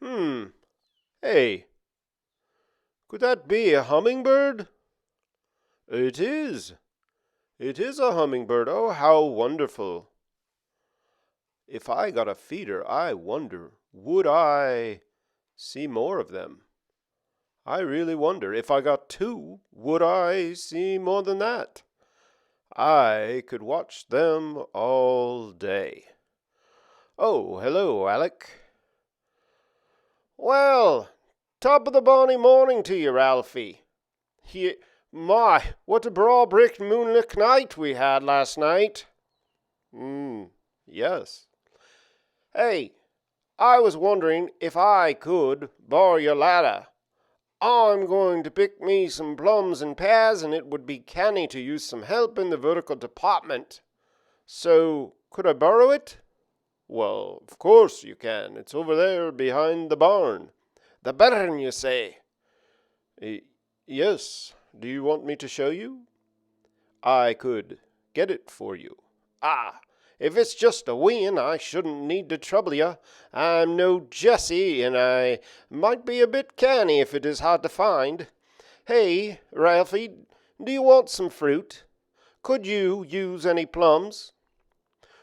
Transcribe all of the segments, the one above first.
Hmm. Hey, could that be a hummingbird? It is. It is a hummingbird. Oh, how wonderful. If I got a feeder, I wonder, would I see more of them? I really wonder. If I got two, would I see more than that? I could watch them all day. Oh, hello, Alec. Well, top of the bonny morning to you, Ralphie. He, what a broad-bricked moonlit night we had last night. Yes. Hey, I was wondering if I could borrow your ladder. I'm going to pick me some plums and pears, and it would be canny to use some help in the vertical department. So, could I borrow it? Well, of course you can. It's over there behind the barn. The barn, you say? Yes. Do you want me to show you? I could get it for you. Ah, if it's just a wean, I shouldn't need to trouble you. I'm no Jessie, and I might be a bit canny if it is hard to find. Hey, Ralphie, do you want some fruit? Could you use any plums?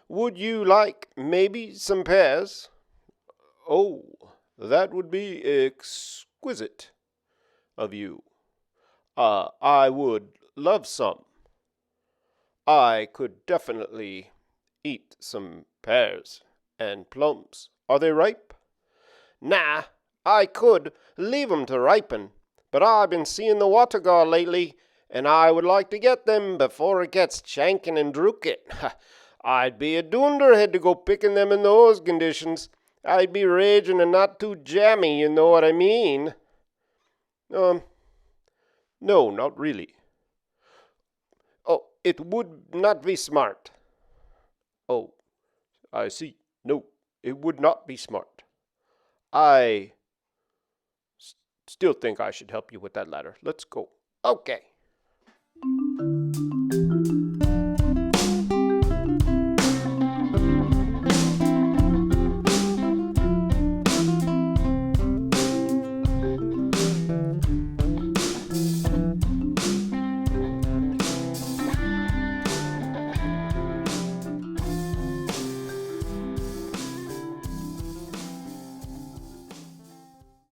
Would you like maybe some pears? Oh, that would be exquisite of you. I would love some. I could definitely eat some pears and plums. Are they ripe? Nah, I could leave 'em to ripen, but I've been seeing the water guard lately, and I would like to get them before it gets chankin' and drookin'. I'd be a dunderhead to go picking them in those conditions. I'd be raging and not too jammy, you know what I mean. No, not really. Oh, it would not be smart. Oh, I see. No, it would not be smart. I still think I should help you with that ladder. Let's go. Okay.